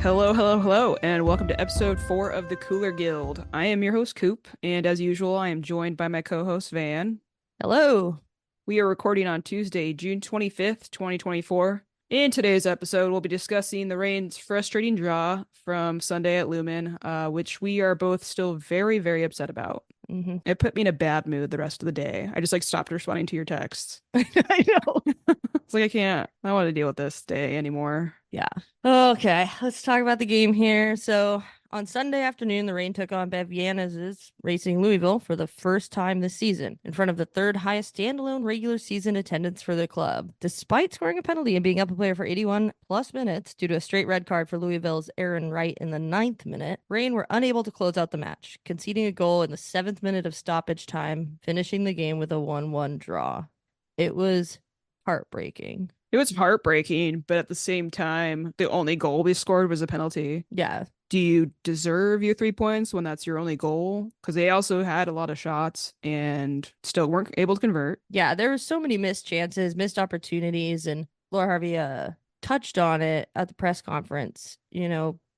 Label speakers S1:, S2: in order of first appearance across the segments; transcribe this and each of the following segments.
S1: Hello, hello, hello, and welcome to episode 4 of the Cooler Guild. I am your host, Coop, and as usual, I am joined by my co-host, Van.
S2: Hello.
S1: We are recording on Tuesday, June 25th, 2024. In today's episode, we'll be discussing the Rain's frustrating draw from Sunday at Lumen, which we are both still very, very upset about.
S2: hmm
S1: It put me in a bad mood the rest of the day. I just stopped responding to your texts.
S2: I know.
S1: It's like I don't want to deal with this day anymore.
S2: Yeah. Okay, let's talk about the game here. So, on Sunday afternoon, the Rain took on Beviana's Racing Louisville for the first time this season, in front of the third highest standalone regular season attendance for the club. Despite scoring a penalty and being up a player for 81 plus minutes due to a straight red card for Louisville's Aaron Wright in the ninth minute, Rain were unable to close out the match, conceding a goal in the seventh minute of stoppage time, finishing the game with a 1-1 draw. It was heartbreaking.
S1: It was heartbreaking, but at the same time, the only goal we scored was a penalty.
S2: Yeah.
S1: Do you deserve your 3 points when that's your only goal? Because they also had a lot of shots and still weren't able to convert.
S2: Yeah, there were so many missed chances, missed opportunities, and Laura Harvey touched on it at the press conference,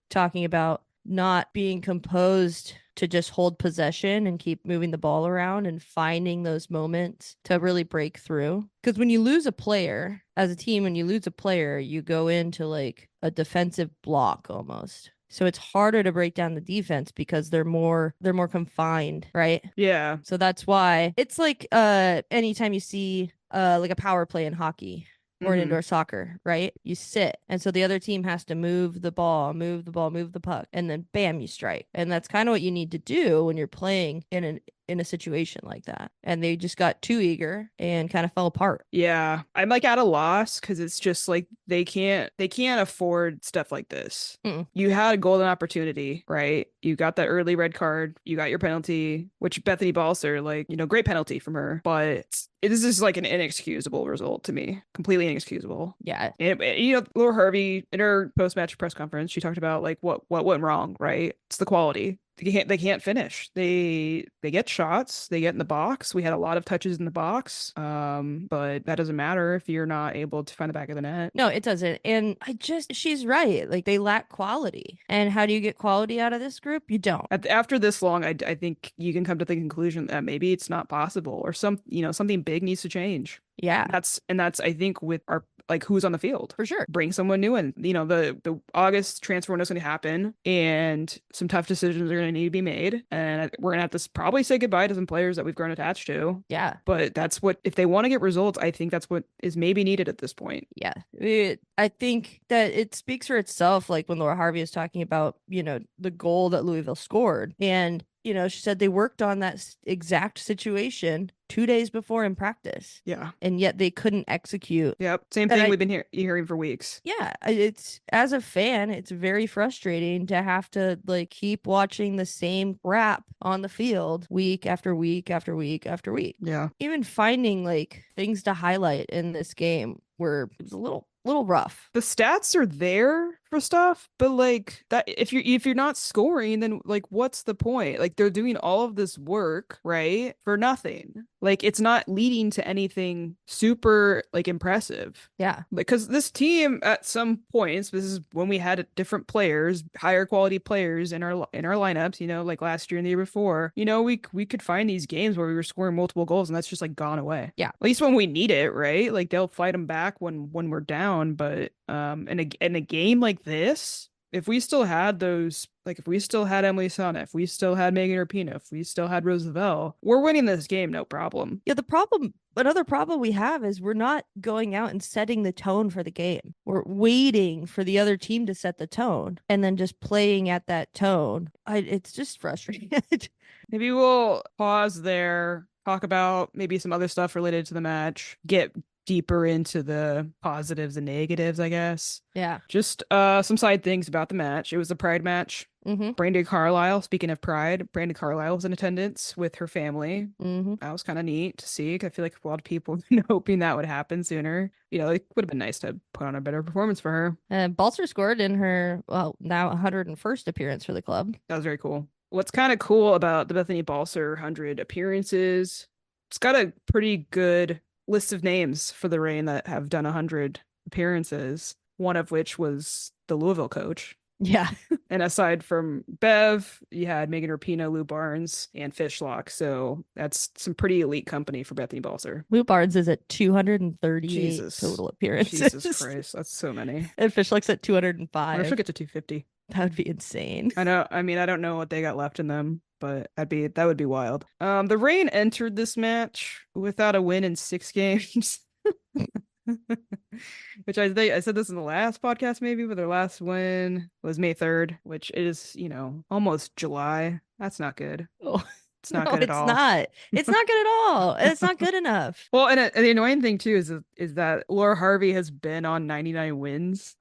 S2: talking about not being composed to just hold possession and keep moving the ball around and finding those moments to really break through. Because when you lose a player, as a team, when you lose a player, you go into like a defensive block almost. So it's harder to break down the defense because they're more confined, right?
S1: Yeah.
S2: So that's why it's like anytime you see like a power play in hockey or in
S1: Mhm.
S2: indoor soccer, right? You sit. And so the other team has to move the ball, move the puck, and then bam, you strike. And that's kind of what you need to do when you're playing in a situation like that. And they just got too eager and kind of fell apart.
S1: Yeah. I'm at a loss because it's just they can't afford stuff like this.
S2: Mm-mm.
S1: You had a golden opportunity, right? You got that early red card, you got your penalty, which Bethany Balser, great penalty from her, but it is just like an inexcusable result to me. Completely inexcusable.
S2: Yeah.
S1: And Laura Harvey in her post-match press conference, she talked about like what went wrong, right? It's the quality. They can't finish. They get shots, they get in the box. We had a lot of touches in the box. But that doesn't matter if you're not able to find the back of the net.
S2: No, it doesn't. And she's right. Like they lack quality. And how do you get quality out of this group? You don't.
S1: After this long, I think you can come to the conclusion that maybe it's not possible or something big needs to change.
S2: Yeah,
S1: That's I think with our who's on the field.
S2: for sure.
S1: Bring someone new in. The August transfer window is going to happen, and some tough decisions are going to need to be made, and we're going to have to probably say goodbye to some players that we've grown attached to.
S2: Yeah.
S1: But that's what if they want to get results, I think that's what is maybe needed at this point.
S2: Yeah. I think that it speaks for itself. Like when Laura Harvey is talking about, the goal that Louisville scored. And, she said they worked on that exact situation 2 days before in practice.
S1: Yeah.
S2: And yet they couldn't execute.
S1: Yep. Same
S2: And
S1: thing we've been hearing for weeks.
S2: yeah, it's as a fan, it's very frustrating to have to like keep watching the same crap on the field week after week after week after week.
S1: Yeah.
S2: Even finding like things to highlight in this game were it was a little rough.
S1: The stats are there for stuff, but that if you're not scoring, then what's the point? They're doing all of this work, right? For nothing. It's not leading to anything super impressive.
S2: Yeah.
S1: Because this team at some points, this is when we had different players, higher quality players in our lineups, like last year and the year before, we could find these games where we were scoring multiple goals and that's just gone away.
S2: Yeah.
S1: At least when we need it, right? They'll fight them back when we're down, but in a game like this, if we still had those, if we still had Emily Sana, if we still had Megan Rapinoe, if we still had Roosevelt, we're winning this game, no problem.
S2: Yeah, another problem we have is we're not going out and setting the tone for the game. We're waiting for the other team to set the tone and then just playing at that tone. It's just frustrating.
S1: Maybe we'll pause there, talk about maybe some other stuff related to the match, get deeper into the positives and negatives, I guess.
S2: Yeah.
S1: Just some side things about the match. It was a Pride match.
S2: Mm-hmm.
S1: Brandon Carlisle, speaking of Pride, Brandon Carlisle was in attendance with her family.
S2: Mm-hmm.
S1: That was kind of neat to see. I feel like a lot of people have been hoping that would happen sooner. It would have been nice to put on a better performance for her.
S2: And Balser scored in her, now 101st appearance for the club.
S1: That was very cool. What's kind of cool about the Bethany Balser 100 appearances, it's got a pretty good list of names for the Reign that have done 100 appearances, one of which was the Louisville coach.
S2: Yeah.
S1: And aside from Bev, you had Megan Rapinoe, Lou Barnes, and Fishlock. So that's some pretty elite company for Bethany Balser.
S2: Lou Barnes is at 238
S1: Jesus.
S2: total
S1: Jesus
S2: appearances.
S1: Christ. That's so many.
S2: And Fishlock's at
S1: I wonder if she'll
S2: 205.
S1: get to 250.
S2: That would be insane.
S1: I know. I mean, I don't know what they got left in them, but that would be wild. The Reign entered this match without a win in 6 games. Which I think I said this in the last podcast, maybe, but their last win was May 3rd, which is, almost July. That's not good.
S2: Oh,
S1: It's not
S2: no,
S1: good at
S2: it's
S1: all.
S2: not. It's not good at all. It's not good enough.
S1: Well, and the annoying thing too is that Laura Harvey has been on 99 wins.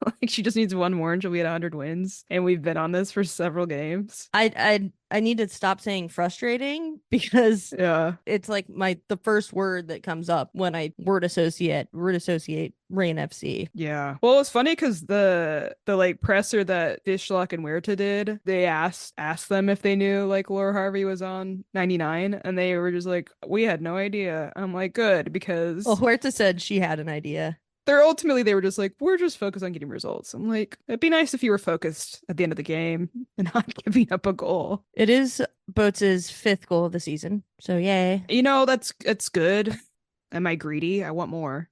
S1: Like she just needs one more and she'll be at 100 wins. And we've been on this for several games.
S2: I need to stop saying frustrating because
S1: Yeah.
S2: it's like the first word that comes up when I word associate Rain FC.
S1: Yeah. Well, it's funny because the like presser that Fishlock and Huerta did, they asked them if they knew like Laura Harvey was on 99, and they were just like, we had no idea. I'm like, good, because
S2: Well, Huerta said she had an idea.
S1: they were just like, we're just focused on getting results. I'm like, it'd be nice if you were focused at the end of the game and not giving up a goal.
S2: It is Boats' 5th goal of the season, so yay.
S1: That's good. Am I greedy? I want more.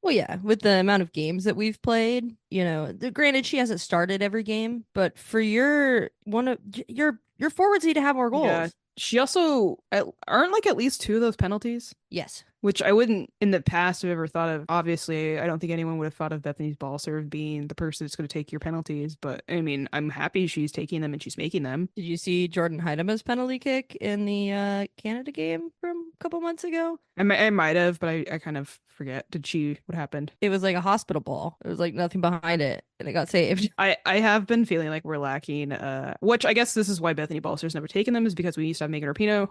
S2: Well, yeah, with the amount of games that we've played, granted she hasn't started every game, but for your forwards need to have more goals.
S1: Yeah. She also aren't like at least 2 of those penalties.
S2: Yes.
S1: Which I wouldn't in the past have ever thought of. Obviously, I don't think anyone would have thought of Bethany's ball serve being the person that's going to take your penalties. But I mean, I'm happy she's taking them and she's making them.
S2: Did you see Jordan Heidema's penalty kick in the Canada game from a couple months ago?
S1: I might have, but I kind of forget. What happened?
S2: It was like a hospital ball. It was like nothing behind it, and it got saved.
S1: I have been feeling like we're lacking, which I guess this is why Bethany Balser's never taken them, is because we used to have Megan Rapinoe.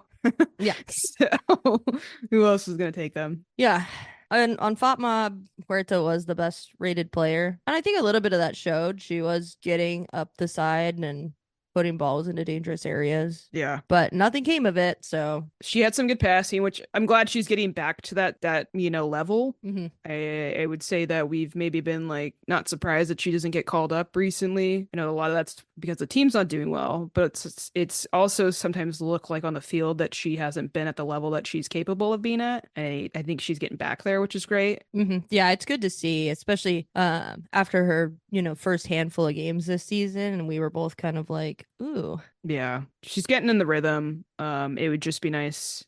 S2: Yeah.
S1: So who else is going to take them?
S2: Yeah. And on FOTMOB, Huerta was the best rated player. And I think a little bit of that showed. She was getting up the side and putting balls into dangerous areas.
S1: Yeah.
S2: But nothing came of it, so
S1: she had some good passing, which I'm glad she's getting back to that level.
S2: Mm-hmm.
S1: I would say that we've maybe been like not surprised that she doesn't get called up recently. I know a lot of that's because the team's not doing well, but it's also sometimes look like on the field that she hasn't been at the level that she's capable of being at. And I think she's getting back there, which is great.
S2: Mm-hmm. Yeah, it's good to see, especially after her, first handful of games this season, and we were both kind of like, ooh.
S1: Yeah, she's getting in the rhythm. It would just be nice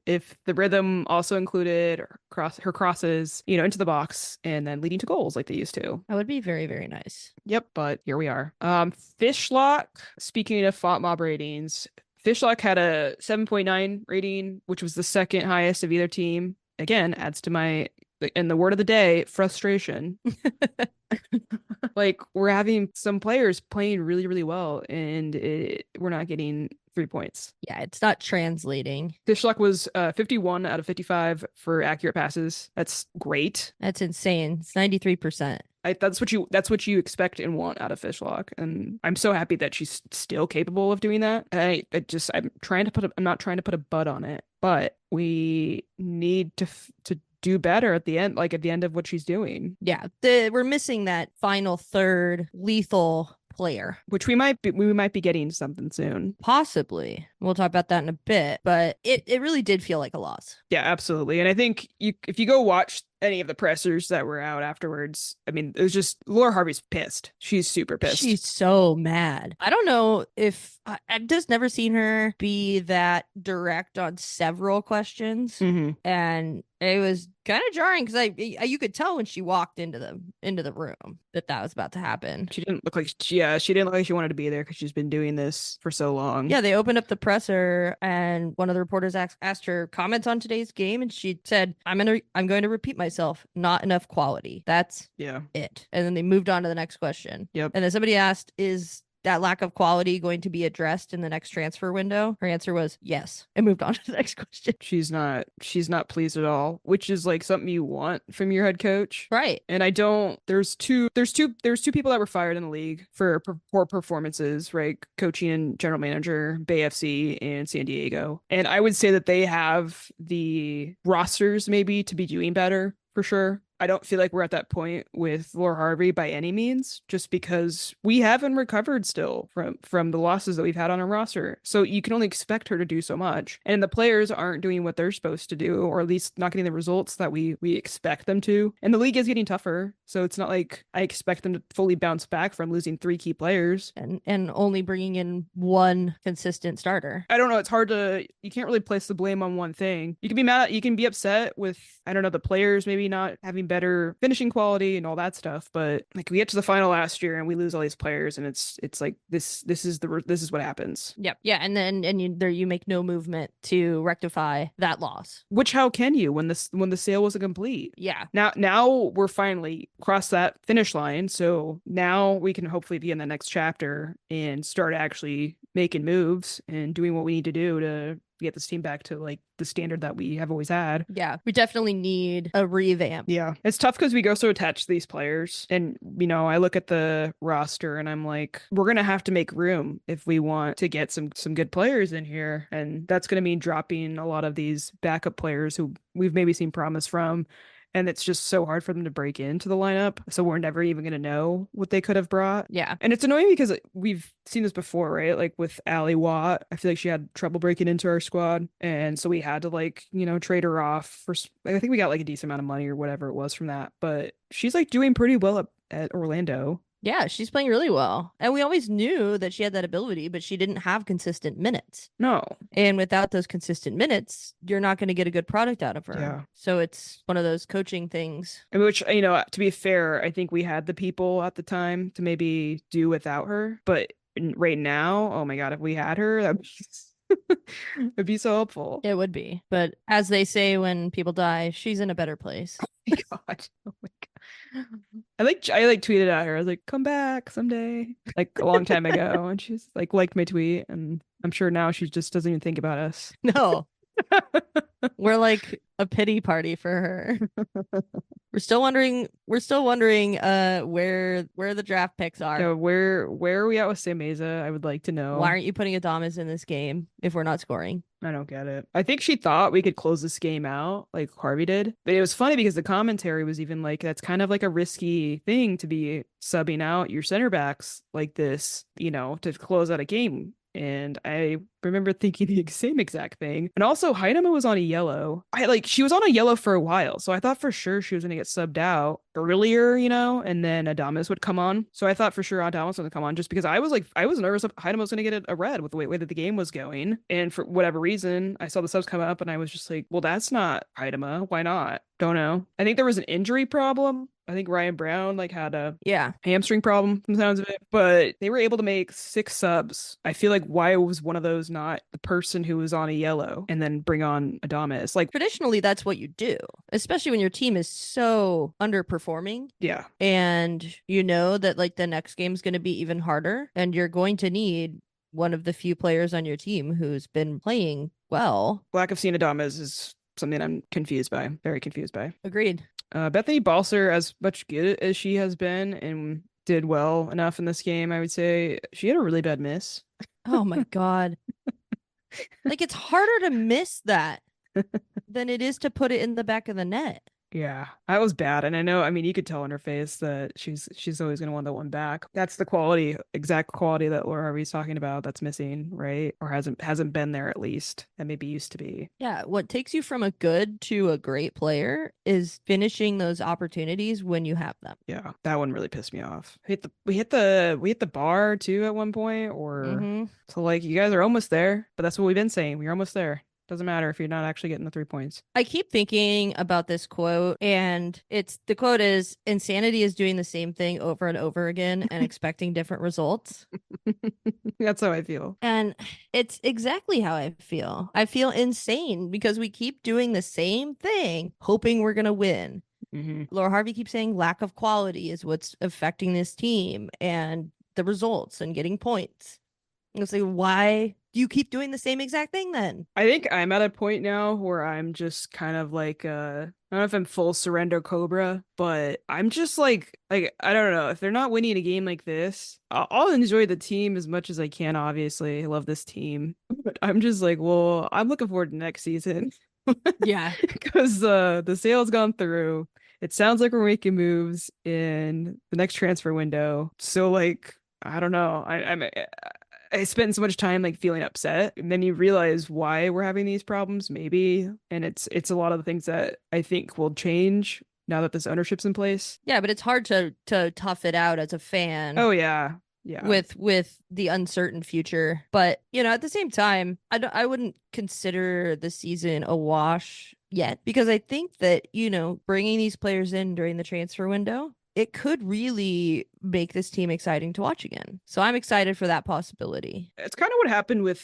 S1: if the rhythm also included her crosses, into the box and then leading to goals like they used to.
S2: That would be very, very nice.
S1: Yep, but here we are. Fishlock, speaking of FOTMOB ratings, Fishlock had a 7.9 rating, which was the second highest of either team. Again, adds to my, in the word of the day, frustration. Like, we're having some players playing really, really well, and we're not getting 3 points.
S2: Yeah, it's not translating.
S1: Fishlock was 51 out of 55 for accurate passes. That's great.
S2: That's insane. It's 93%.
S1: That's what you expect and want out of Fishlock, and I'm so happy that she's still capable of doing that. I'm not trying to put a butt on it, but we need to do better at the end, like at the end of what she's doing.
S2: Yeah, we're missing that final third lethal player,
S1: which we might be getting something soon.
S2: Possibly. We'll talk about that in a bit, but it really did feel like a loss.
S1: Yeah, absolutely. And I think if you go watch any of the pressers that were out afterwards, I mean, it was just Laura Harvey's pissed. She's super pissed.
S2: She's so mad. I don't know if I've just never seen her be that direct on several questions.
S1: Mm-hmm.
S2: And it was kind of jarring because you could tell when she walked into the room that was about to happen.
S1: She didn't look like she wanted to be there because she's been doing this for so long.
S2: Yeah, they opened up the presser and one of the reporters asked her comments on today's game, and she said, I'm going to repeat myself. Not enough quality. That's it. And then they moved on to the next question.
S1: Yep.
S2: And then somebody asked, is that lack of quality going to be addressed in the next transfer window? Her answer was yes, and moved on to the next question. She's
S1: not pleased at all, which is like something you want from your head coach.
S2: Right.
S1: And there's two people that were fired in the league for poor performances, right? Coaching and general manager, Bay FC and San Diego. And I would say that they have the rosters maybe to be doing better for sure. I don't feel like we're at that point with Laura Harvey by any means, just because we haven't recovered still from the losses that we've had on our roster. So you can only expect her to do so much. And the players aren't doing what they're supposed to do, or at least not getting the results that we expect them to. And the league is getting tougher. So it's not like I expect them to fully bounce back from losing three key players.
S2: And only bringing in one consistent starter.
S1: I don't know. It's hard to, you can't really place the blame on one thing. You can be mad, you can be upset with, I don't know, the players maybe not having better finishing quality and all that stuff. But like we get to the final last year and we lose all these players, and it's like this is what happens.
S2: Yep. Yeah. And then you make no movement to rectify that loss.
S1: Which how can you when the sale wasn't complete?
S2: Yeah.
S1: Now we're finally crossed that finish line. So now we can hopefully be in the next chapter and start actually making moves and doing what we need to do to get this team back to like the standard that we have always had.
S2: Yeah, we definitely need a revamp.
S1: Yeah, it's tough because we go so attached to these players. And, you know, I look at the roster and I'm like, we're going to have to make room if we want to get some good players in here. And that's going to mean dropping a lot of these backup players who we've maybe seen promise from. And it's just so hard for them to break into the lineup. So we're never even going to know what they could have brought.
S2: Yeah.
S1: And it's annoying because we've seen this before, right? Like with Ali Watt, I feel like she had trouble breaking into our squad. And so we had to like, you know, trade her off for, I think we got like a decent amount of money or whatever it was from that. But she's like doing pretty well at Orlando.
S2: Yeah, she's playing really well. And we always knew that she had that ability, but she didn't have consistent minutes.
S1: No.
S2: And without those consistent minutes, you're not going to get a good product out of her.
S1: Yeah.
S2: So it's one of those coaching things.
S1: Which, you know, to be fair, I think we had the people at the time to maybe do without her. But right now, oh my God, if we had her, it'd be so helpful.
S2: It would be. But as they say when people die, she's in a better place.
S1: Oh my God. Oh my God. I tweeted at her. I was like, come back someday. Like a long time ago. And she's like liked my tweet. And I'm sure now she just doesn't even think about us.
S2: No. We're like a pity party for her. We're still wondering where the draft picks are.
S1: Yeah, where are we at with Sam Meza? I would like to know.
S2: Why aren't you putting Adamas in this game if we're not scoring?
S1: I don't get it. I think she thought we could close this game out like Harvey did. But it was funny because the commentary was even like, that's kind of like a risky thing to be subbing out your center backs like this, you know, to close out a game. And I remember thinking the same exact thing. And also, Heidema was on a yellow. She was on a yellow for a while. So I thought for sure she was going to get subbed out earlier, you know, and then Adamas would come on. So I thought for sure Adamas was going to come on just because I was nervous Heidema was going to get a red with the way that the game was going. And for whatever reason, I saw the subs come up and I was just like, well, that's not Heidema. Why not? Don't know. I think there was an injury problem. I think Ryan Brown had a hamstring problem from the sounds of it, but they were able to make 6 subs. I feel like why was one of those not the person who was on a yellow and then bring on Adamas? Like
S2: traditionally, that's what you do, especially when your team is so underperforming.
S1: Yeah.
S2: And you know that like the next game is going to be even harder and you're going to need one of the few players on your team who's been playing well.
S1: Lack of seeing Adamas is something I'm confused by. Very confused by.
S2: Agreed.
S1: Bethany Balser, as much good as she has been and did well enough in this game, I would say she had a really bad miss.
S2: Oh my God. Like it's harder to miss that than it is to put it in the back of the net.
S1: Yeah, that was bad. And I know, I mean, you could tell in her face that she's always going to want that one back. That's the exact quality that Laura Harvey's talking about that's missing, right? Or hasn't been there at least, and maybe used to be.
S2: Yeah, what takes you from a good to a great player is finishing those opportunities when you have them.
S1: Yeah, that one really pissed me off. We hit the bar too at one point, or so like you guys are almost there, but that's what we've been saying. We're almost there. Doesn't matter if you're not actually getting the 3 points.
S2: I keep thinking about this quote, and the quote is, insanity is doing the same thing over and over again and expecting different results.
S1: That's how I feel.
S2: And it's exactly how I feel. I feel insane because we keep doing the same thing, hoping we're going to win.
S1: Mm-hmm.
S2: Laura Harvey keeps saying lack of quality is what's affecting this team and the results and getting points. It's like, why do you keep doing the same exact thing then?
S1: I think I'm at a point now where I'm just kind of like, I don't know if I'm full surrender Cobra, but I'm just like, I don't know. If they're not winning a game like this, I'll enjoy the team as much as I can, obviously. I love this team. But I'm just like, well, I'm looking forward to next season.
S2: Yeah.
S1: Because the sale's gone through. It sounds like we're making moves in the next transfer window. So like, I don't know. I spend so much time like feeling upset, and then you realize why we're having these problems, maybe. And it's a lot of the things that I think will change now that this ownership's in place.
S2: Yeah, but it's hard to tough it out as a fan
S1: Oh yeah. Yeah.
S2: with the uncertain future. But, at the same time, I wouldn't consider the season a wash yet, because I think that, bringing these players in during the transfer window, it could really make this team exciting to watch again. So I'm excited for that possibility.
S1: It's kind of what happened with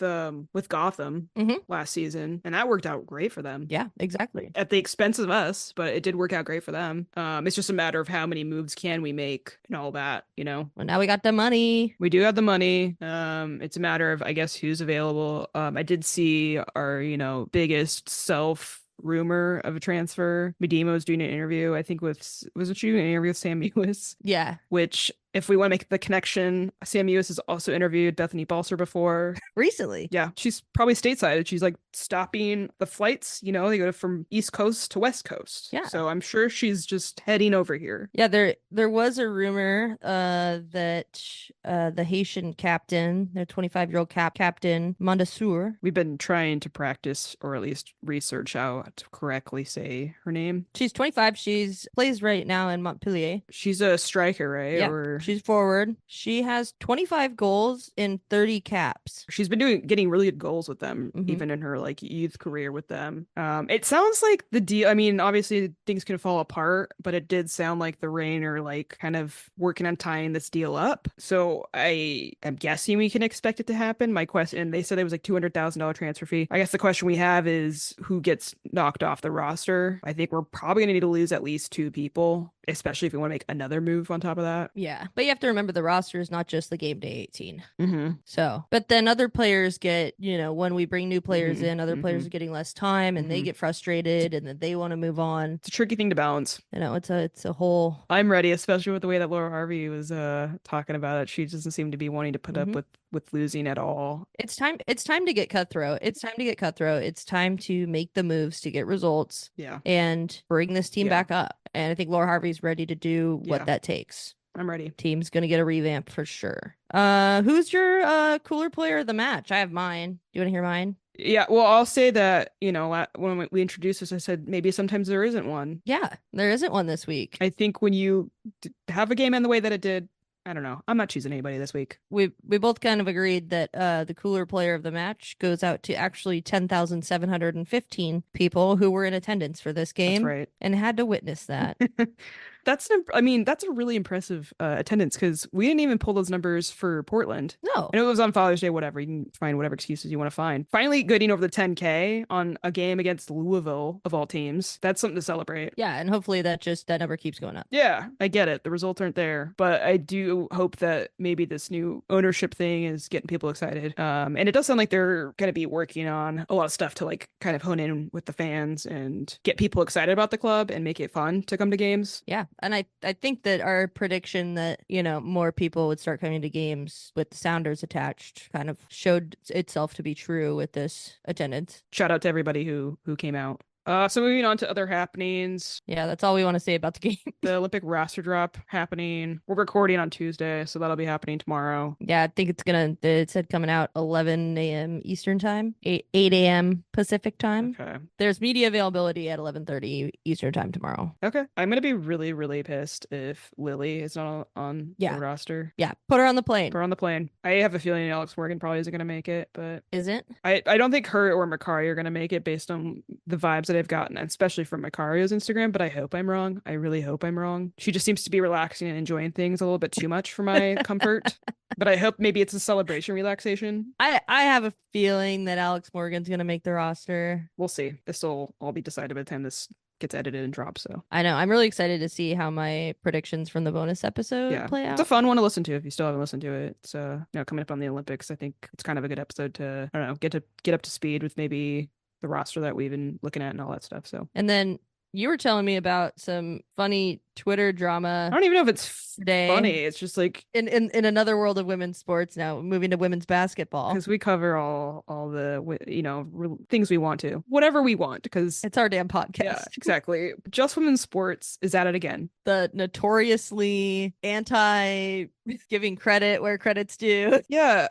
S1: Gotham
S2: Mhm.
S1: last season, and that worked out great for them.
S2: Yeah, exactly.
S1: At the expense of us, but it did work out great for them. It's just a matter of how many moves can we make and all that,
S2: Well, now we got the money.
S1: We do have the money. It's a matter of, I guess, who's available. I did see our, biggest self rumor of a transfer. Medema was doing an interview, I think, wasn't she doing an interview with Sam Lewis?
S2: Yeah.
S1: Which, if we want to make the connection, Sam Lewis has also interviewed Bethany Balcer before.
S2: Recently.
S1: Yeah, she's probably stateside. She's like stopping the flights, they go from East Coast to West Coast.
S2: Yeah.
S1: So I'm sure she's just heading over here.
S2: Yeah, there was a rumor that the Haitian captain, their 25-year-old captain, Mandasour.
S1: We've been trying to practice, or at least research how to correctly say her name.
S2: She's 25. She's plays right now in Montpellier.
S1: She's a striker, right?
S2: Yeah,
S1: Or
S2: she's forward. She has 25 goals in 30 caps.
S1: she's been getting really good goals with them, even in her like youth career with them. It sounds like the deal. I mean, obviously things can fall apart, but it did sound like the Reign are like kind of working on tying this deal up. So I am guessing we can expect it to happen. My question, they said it was like $200,000 transfer fee. I guess the question we have is who gets knocked off the roster. I think we're probably gonna need to lose at least two people, especially if we want to make another move on top of that.
S2: Yeah, but you have to remember the roster is not just the game day 18.
S1: Mm-hmm.
S2: So, but then other players get, when we bring new players in, other players are getting less time, and they get frustrated, and then they want to move on.
S1: It's a tricky thing to balance.
S2: It's a whole.
S1: I'm ready, especially with the way that Laura Harvey was talking about it. She doesn't seem to be wanting to put up with losing at all.
S2: It's time to get cutthroat. It's time to get cutthroat. It's time to make the moves to get results.
S1: Yeah.
S2: And bring this team back up. And I think Laura Harvey's ready to do what that takes.
S1: I'm ready.
S2: Team's gonna get a revamp for sure. Who's your cooler player of the match? I have mine. Do you want to hear mine?
S1: Yeah, well, I'll say that, when we introduced this, I said maybe sometimes there isn't one.
S2: Yeah, there isn't one this week.
S1: I think when you have a game end the way that it did, I don't know. I'm not choosing anybody this week.
S2: We both kind of agreed that the cooler player of the match goes out to actually 10,715 people who were in attendance for this game.
S1: That's right.
S2: And had to witness that.
S1: That's a really impressive attendance, because we didn't even pull those numbers for Portland.
S2: No.
S1: I know it was on Father's Day, whatever. You can find whatever excuses you want to find. Finally getting over the 10K on a game against Louisville, of all teams. That's something to celebrate.
S2: Yeah, and hopefully that number keeps going up.
S1: Yeah, I get it. The results aren't there, but I do hope that maybe this new ownership thing is getting people excited. And it does sound like they're going to be working on a lot of stuff to like kind of hone in with the fans and get people excited about the club and make it fun to come to games.
S2: Yeah. And I think that our prediction that, more people would start coming to games with the Sounders attached kind of showed itself to be true with this attendance.
S1: Shout out to everybody who came out. So moving on to other happenings.
S2: Yeah, that's all we want to say about the game.
S1: The Olympic roster drop happening. We're recording on Tuesday, so that'll be happening tomorrow.
S2: Yeah, I think it said coming out 11 a.m. Eastern time, 8 a.m. Pacific time.
S1: Okay.
S2: There's media availability at 11:30 Eastern time tomorrow.
S1: Okay. I'm going to be really, really pissed if Lily is not on the roster.
S2: Yeah, put her on the plane.
S1: Put her on the plane. I have a feeling Alex Morgan probably isn't going to make it, but...
S2: Isn't?
S1: I don't think her or Macari are going to make it based on the vibes that I've gotten, especially from Macario's Instagram, but I hope I'm wrong. I really hope I'm wrong. She just seems to be relaxing and enjoying things a little bit too much for my comfort, but I hope maybe it's a celebration relaxation.
S2: I have a feeling that Alex Morgan's going to make the roster.
S1: We'll see. This will all be decided by the time this gets edited and dropped. So
S2: I know I'm really excited to see how my predictions from the bonus episode play out.
S1: It's a fun one to listen to if you still haven't listened to it. It's coming up on the Olympics. I think it's kind of a good episode to, I don't know, get up to speed with maybe the roster that we've been looking at and all that stuff. So,
S2: and then you were telling me about some funny Twitter
S1: I
S2: drama
S1: don't even know if it's
S2: today
S1: funny. It's just like
S2: in another world of women's sports now, moving to women's basketball.
S1: because we cover all the things we want to, whatever we want. Because
S2: It's our damn
S1: yeah,
S2: podcast.
S1: exactly. Just Women's Sports is at it again.
S2: The notoriously anti giving credit where credit's due.
S1: Yeah,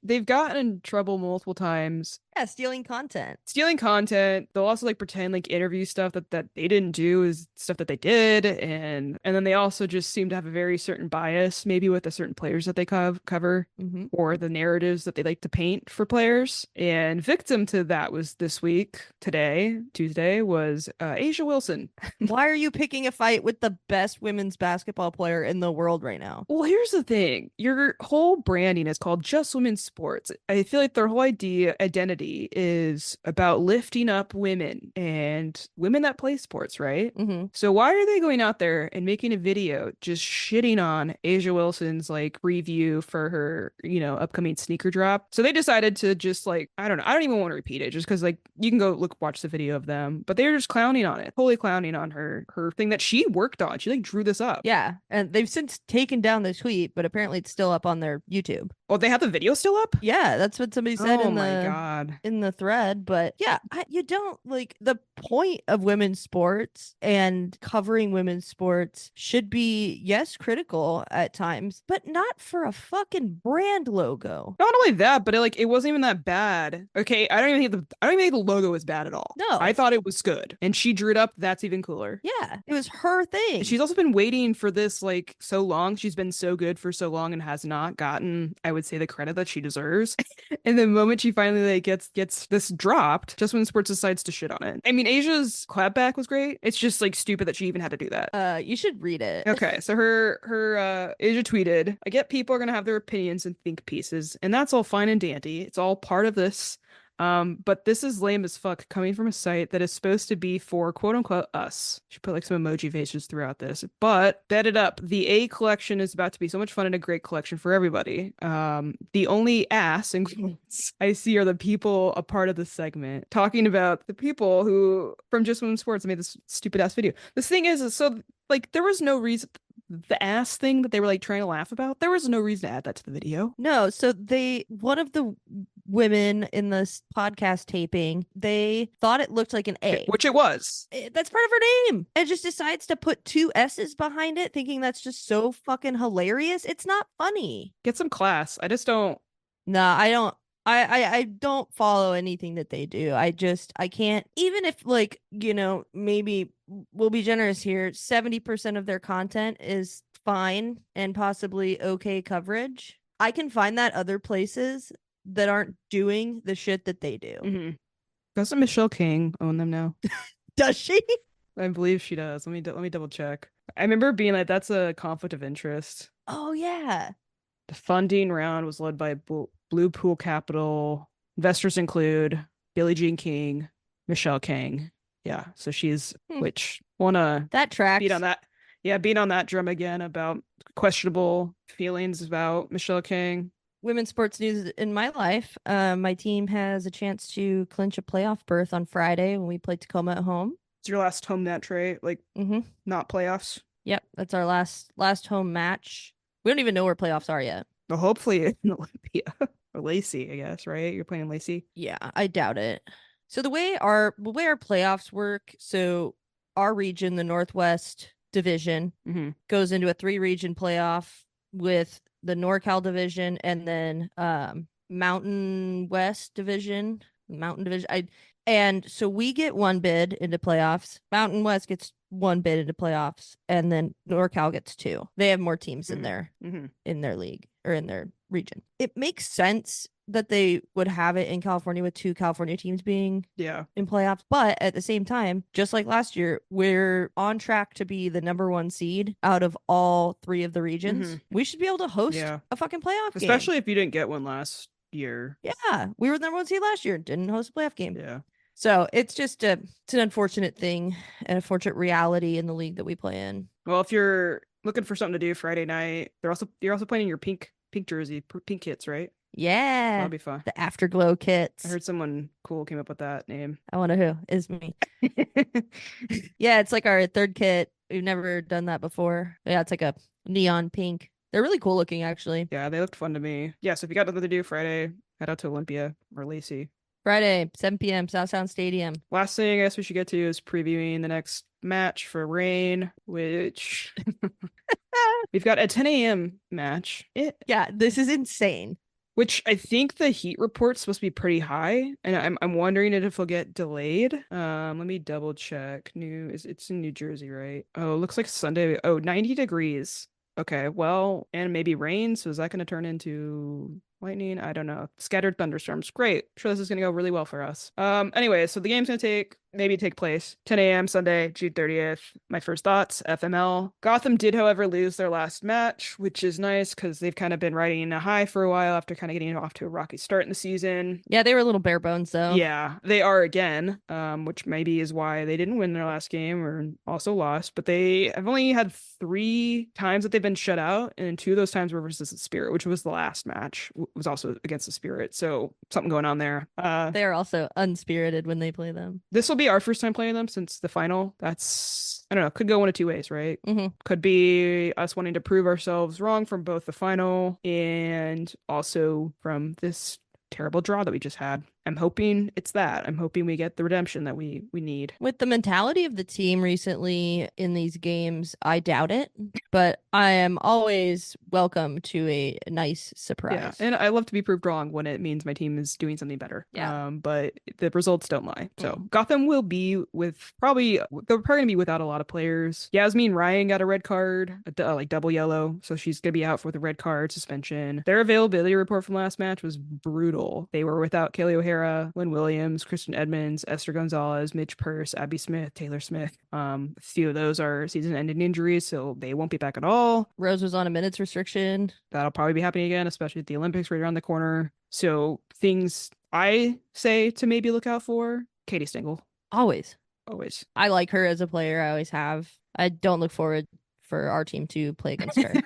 S1: they've gotten in trouble multiple times.
S2: Yeah, stealing content.
S1: Stealing content. They'll also like pretend like interview stuff that they didn't do is stuff that they did, and then they also just seem to have a very certain bias, maybe with the certain players that they cover, or the narratives that they like to paint for players. And victim to that was this week, Tuesday, was Asia Wilson.
S2: Why are you picking a fight with the best women's basketball player in the world right now?
S1: Well, here's the thing. Your whole branding is called Just Women's Sports. I feel like their whole identity is about lifting up women and women that play sports, right? So why are they going out there and making a video just shitting on Asia Wilson's like review for her, upcoming sneaker drop? So they decided to just like, I don't know. I don't even want to repeat it just because like you can go watch the video of them, but they were just clowning on it, totally clowning on her thing that she worked on. She like drew this up.
S2: Yeah, and they've since taken down the tweet, but apparently it's still up on their YouTube.
S1: Oh, they have the video still up?
S2: Yeah, that's what somebody said
S1: Oh my God.
S2: in the thread. But yeah, you don't like the point of women's sports and covering women's sports should be, yes, critical at times, but not for a fucking brand logo.
S1: Not only that, but it wasn't even that bad. Okay, I don't even think the logo was bad at all.
S2: No.
S1: I thought it was good. And she drew it up. That's even cooler.
S2: Yeah, it was her thing.
S1: She's also been waiting for this like so long. She's been so good for so long and has not gotten, I would say, the credit that she deserves. And the moment she finally like gets this dropped, Just When Sports decides to shit on it. I mean, Asia's clapback was great. It's just like stupid that she even had to do that.
S2: You should read it.
S1: Okay, so her Asia tweeted, "I get people are gonna have their opinions and think pieces, and that's all fine and dandy. It's all part of this. But this is lame as fuck coming from a site that is supposed to be for quote unquote us." She put like some emoji faces throughout this, but bet it up. The A collection is about to be so much fun and a great collection for everybody. The only ass in quotes I see are the people a part of this segment talking about the people who from Just Women's Sports made this stupid ass video. This thing is so like there was no reason. The ass thing that they were like trying to laugh about, there was no reason to add that to the video.
S2: No, so one of the women in this podcast taping, they thought it looked like an A,
S1: which it was.
S2: That's part of her name, and just decides to put two S's behind it, thinking that's just so fucking hilarious. It's not funny.
S1: Get some class. I just don't.
S2: No, I don't. I don't follow anything that they do. I can't, even if like, maybe we'll be generous here, 70% of their content is fine and possibly okay coverage. I can find that other places that aren't doing the shit that they do.
S1: Doesn't Michelle King own them now?
S2: Does she?
S1: I believe she does. Let me double check. I remember being like, that's a conflict of interest.
S2: Oh yeah.
S1: The funding round was led by Blue Pool Capital. Investors include Billie Jean King, Michelle King. Yeah, so she's which wanna
S2: that tracks.
S1: Beat on that. Yeah, beat on that drum again about questionable feelings about Michelle King.
S2: Women's sports news in my life. My team has a chance to clinch a playoff berth on Friday when we play Tacoma at home.
S1: It's your last home match, right? Like, not playoffs.
S2: Yep, that's our last home match. We don't even know where playoffs are yet.
S1: Well, hopefully in Olympia or Lacey, I guess, right? You're playing Lacey.
S2: Yeah, I doubt it. So the way our playoffs work, so our region, the Northwest Division, goes into a 3-region playoff with the NorCal Division and then Mountain West Division, and so we get one bid into playoffs. Mountain West gets one bid into playoffs, and then NorCal gets 2. They have more teams in their league or in their region. It makes sense that they would have it in California with 2 California teams being in playoffs, but at the same time, just like last year, we're on track to be the number 1 seed out of all 3 of the regions. We should be able to host a fucking playoff game.
S1: Especially if you didn't get one last year.
S2: Yeah, we were the number 1 seed last year, didn't host a playoff game.
S1: Yeah.
S2: So it's just it's an unfortunate thing, an unfortunate reality in the league that we play in.
S1: Well, if you're looking for something to do Friday night, you're also playing in your pink jersey, pink kits, right?
S2: Yeah.
S1: That'll be fun.
S2: The Afterglow kits.
S1: I heard someone cool came up with that name.
S2: I wonder who. Is me. Yeah, it's like our 3rd kit. We've never done that before. Yeah, it's like a neon pink. They're really cool looking, actually.
S1: Yeah, they looked fun to me. Yeah, so if you got nothing to do Friday, head out to Olympia or Lacey.
S2: Friday, 7 p.m., South Sound Stadium.
S1: Last thing I guess we should get to is previewing the next match for Rain, which we've got a 10 a.m. match.
S2: Yeah, this is insane.
S1: Which I think the heat report's supposed to be pretty high, and I'm wondering if it'll get delayed. Let me double check. It's in New Jersey, right? Oh, it looks like Sunday. Oh, 90 degrees. Okay, well, and maybe rain. So is that going to turn into lightning? I don't know. Scattered thunderstorms. Great. Sure, this is going to go really well for us. Anyway, so the game's going to take place 10 a.m. Sunday, June 30th. My first thoughts, FML. Gotham did, however, lose their last match, which is nice because they've kind of been riding a high for a while after kind of getting off to a rocky start in the season.
S2: Yeah, they were a little bare bones, though.
S1: Yeah, they are again, which maybe is why they didn't win their last game or also lost. But they have only had 3 times that they've been shut out, and 2 of those times were versus the Spirit, which was the last match. Was also against the Spirit, so something going on there.
S2: They are also unspirited when they play them.
S1: This will be our first time playing them since the final. That's, I don't know, could go one of 2 ways, right?
S2: Mm-hmm.
S1: Could be us wanting to prove ourselves wrong from both the final and also from this terrible draw that we just had. I'm hoping it's that. I'm hoping we get the redemption that we need.
S2: With the mentality of the team recently in these games, I doubt it, but I am always welcome to a nice surprise.
S1: Yeah, and I love to be proved wrong when it means my team is doing something better.
S2: Yeah.
S1: But the results don't lie. So Gotham will be with they're probably gonna be without a lot of players. Yasmin Ryan got a red card, like double yellow, so she's gonna be out with a red card suspension. Their availability report from last match was brutal. They were without Kaylee O'Hara, Lynn Williams, Kristen Edmonds, Esther Gonzalez, Mitch Purse, Abby Smith, Taylor Smith. A few of those are season-ending injuries, so they won't be back at all.
S2: Rose was on a minutes restriction.
S1: That'll probably be happening again, especially at the Olympics right around the corner. So things I say to maybe look out for: Katie Stengel.
S2: Always.
S1: I
S2: like her as a player. I always have. I don't look forward for our team to play against her.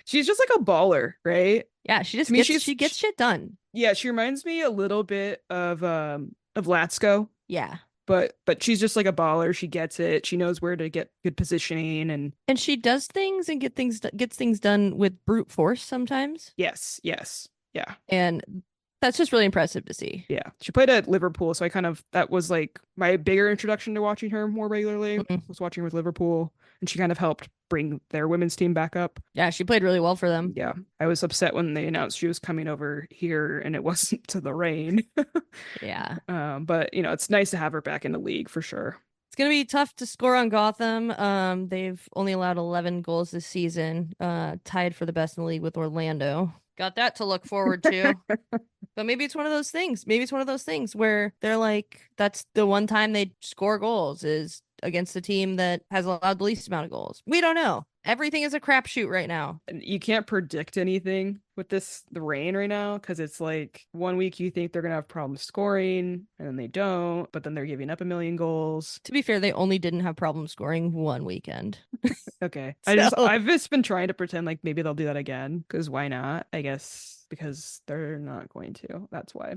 S1: She's just like a baller, right?
S2: Yeah, she gets shit done.
S1: Yeah, she reminds me a little bit of Latsko.
S2: Yeah.
S1: But she's just like a baller. She gets it. She knows where to get good positioning
S2: and she does things and gets things done with brute force sometimes.
S1: Yes. Yeah.
S2: And that's just really impressive to see.
S1: Yeah. She played at Liverpool, so that was like my bigger introduction to watching her more regularly. Was watching her with Liverpool, and she kind of helped bring their women's team back up.
S2: Yeah, she played really well for them.
S1: Yeah. I was upset when they announced she was coming over here and it wasn't to the Rain.
S2: Yeah.
S1: But it's nice to have her back in the league for sure.
S2: It's going to be tough to score on Gotham. They've only allowed 11 goals this season, tied for the best in the league with Orlando. Got that to look forward to. But maybe it's one of those things. Maybe it's one of those things where they're like, that's the one time they score goals is against a team that has allowed the least amount of goals. We don't know. Everything is a crapshoot right now.
S1: And you can't predict anything with the Rain right now, because it's like one week you think they're going to have problems scoring and then they don't, but then they're giving up a million goals.
S2: To be fair, they only didn't have problems scoring one weekend.
S1: Okay. I've just been trying to pretend like maybe they'll do that again, because why not? I guess because they're not going to. That's why.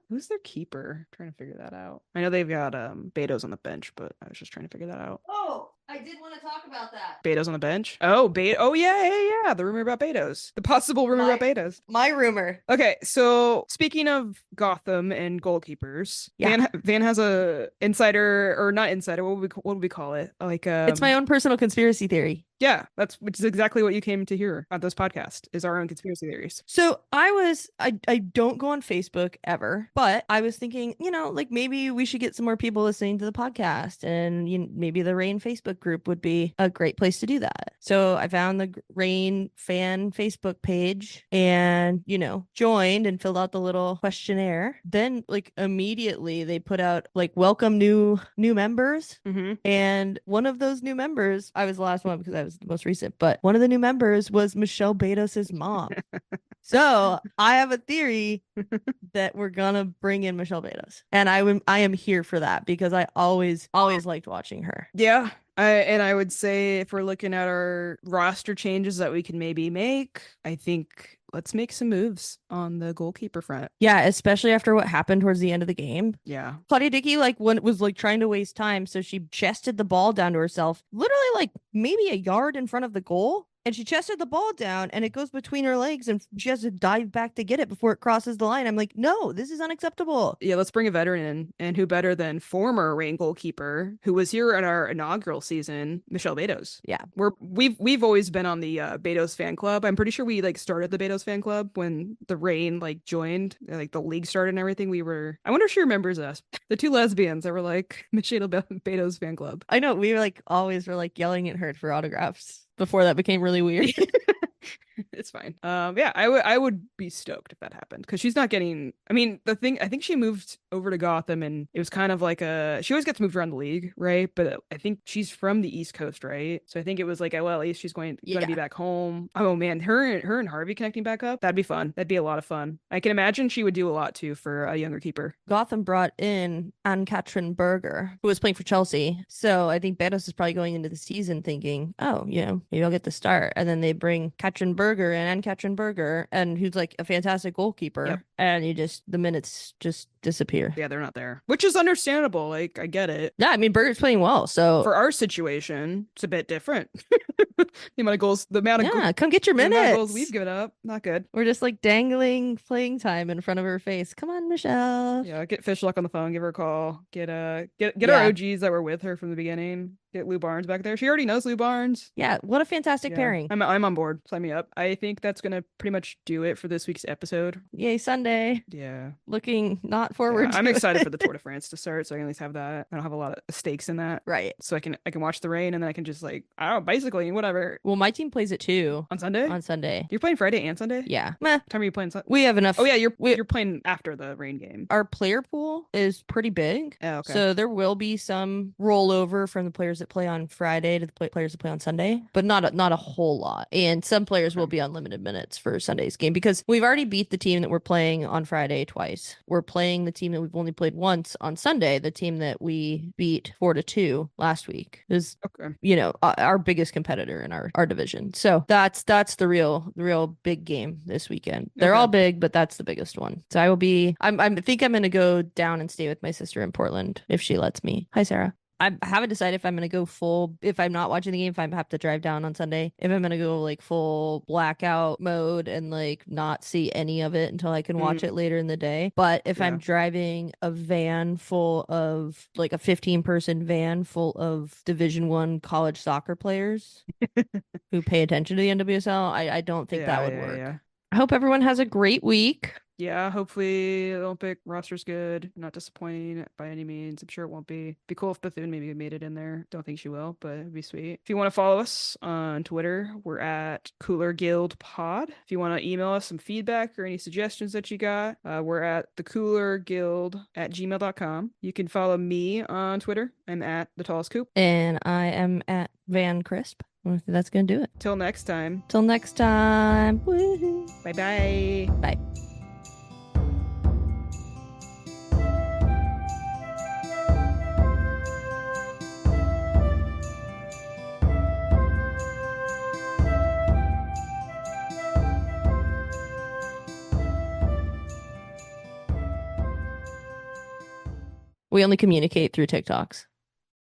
S1: Who's their keeper? I'm trying to figure that out. I know they've got Beto's on the bench, but I was just trying to figure that out.
S2: Oh, I did want to talk about that.
S1: Beto's on the bench? Oh, yeah. The rumor about Beto's. The possible rumor about Beto's.
S2: My rumor.
S1: Okay, so speaking of Gotham and goalkeepers,
S2: yeah.
S1: Van has a insider, or not insider, what would we call it? Like
S2: it's my own personal conspiracy theory.
S1: Yeah, which is exactly what you came to hear on this podcast, is our own conspiracy theories.
S2: So I don't go on Facebook ever, but I was thinking, like maybe we should get some more people listening to the podcast, and maybe the Rain Facebook group would be a great place to do that. So I found the Rain fan Facebook page and, joined and filled out the little questionnaire. Then like immediately they put out like welcome new members.
S1: Mm-hmm.
S2: And one of those new members, I was the last one because I was the most recent, but one of the new members was Michelle Betos's mom. So I have a theory that we're gonna bring in Michelle Betos, and I am here for that because I always liked watching her.
S1: Yeah. I would say if we're looking at our roster changes that we can maybe make, I think let's make some moves on the goalkeeper front.
S2: Yeah, especially after what happened towards the end of the game.
S1: Yeah.
S2: Claudia Dickey was trying to waste time, so she chested the ball down to herself, literally like maybe a yard in front of the goal. And she chested the ball down and it goes between her legs and she has to dive back to get it before it crosses the line. I'm like, no, this is unacceptable.
S1: Yeah, let's bring a veteran in. And who better than former Reign goalkeeper who was here in our inaugural season, Michelle Betos.
S2: Yeah.
S1: We've always been on the Betos fan club. I'm pretty sure we like started the Betos fan club when the Reign like joined, like the league started and everything. I wonder if she remembers us. The two lesbians that were like Michelle Betos fan club.
S2: I know, we always were yelling at her for autographs before that became really weird.
S1: It's fine. Yeah, I would be stoked if that happened because she's not getting. I mean, I think she moved over to Gotham and it was kind of like she always gets moved around the league, right? But I think she's from the East Coast, right? So I think it was like, well, at least she's going to be back home. Oh man, her and Harvey connecting back up, that'd be fun. That'd be a lot of fun. I can imagine she would do a lot too for a younger keeper.
S2: Gotham brought in Ann-Katrin Berger, who was playing for Chelsea. So I think Betos is probably going into the season thinking, oh, maybe I'll get the start. And then they bring Katrin Berger and Ann-Katrin Berger, and who's like a fantastic goalkeeper.
S1: Yep.
S2: And the minutes just disappear.
S1: Yeah, they're not there, which is understandable. Like, I get it.
S2: Yeah, I mean, Berger's playing well. So
S1: for our situation, it's a bit different. The amount of goals,
S2: come get your minutes.
S1: Goals we've given up, not good.
S2: We're just like dangling playing time in front of her face. Come on, Michelle.
S1: Yeah, get Fishlock on the phone, give her a call, get our OGs that were with her from the beginning. Get Lou Barnes back there. She already knows Lou Barnes.
S2: Yeah, what a fantastic pairing.
S1: I'm on board. Sign me up. I think that's gonna pretty much do it for this week's episode.
S2: Yay, Sunday.
S1: Yeah.
S2: Looking not forward.
S1: I'm excited for the Tour de France to start, so I can at least have that. I don't have a lot of stakes in that.
S2: Right.
S1: So I can watch the rain and then I can just bicycling, whatever.
S2: Well, my team plays it too.
S1: On Sunday?
S2: On Sunday.
S1: You're playing Friday and Sunday?
S2: Yeah.
S1: What time are you playing Sunday?
S2: We have enough.
S1: Oh yeah, you're playing after the rain game.
S2: Our player pool is pretty big.
S1: Oh, okay.
S2: So there will be some rollover from the players that play on Friday to the players that play on Sunday, but not a whole lot. And some players will be on limited minutes for Sunday's game because we've already beat the team that we're playing on Friday twice. We're playing the team that we've only played once on Sunday, the team that we beat 4-2 last week is, our biggest competitor in our division. So that's the real big game this weekend. They're all big, but that's the biggest one. So I think I'm going to go down and stay with my sister in Portland if she lets me. Hi, Sarah. I haven't decided if I'm going to go full, if I'm not watching the game, if I have to drive down on Sunday, if I'm going to go like full blackout mode and like not see any of it until I can watch it later in the day. But if I'm driving a van full of like a 15-person van full of Division I college soccer players who pay attention to the NWSL, I don't think that would work. Yeah. I hope everyone has a great week.
S1: Yeah, hopefully the Olympic roster's good. Not disappointing by any means. I'm sure it won't be. Be cool if Bethune maybe made it in there. Don't think she will, but it'd be sweet. If you want to follow us on Twitter, we're at Cooler Guild Pod. If you want to email us some feedback or any suggestions that you got, we're at thecoolerguild@gmail.com. You can follow me on Twitter. I'm at the tallest Coop.
S2: And I am at Van Crisp. That's going to do it.
S1: Till next time.
S2: Woo-hoo.
S1: Bye-bye.
S2: Bye. We only communicate through TikToks.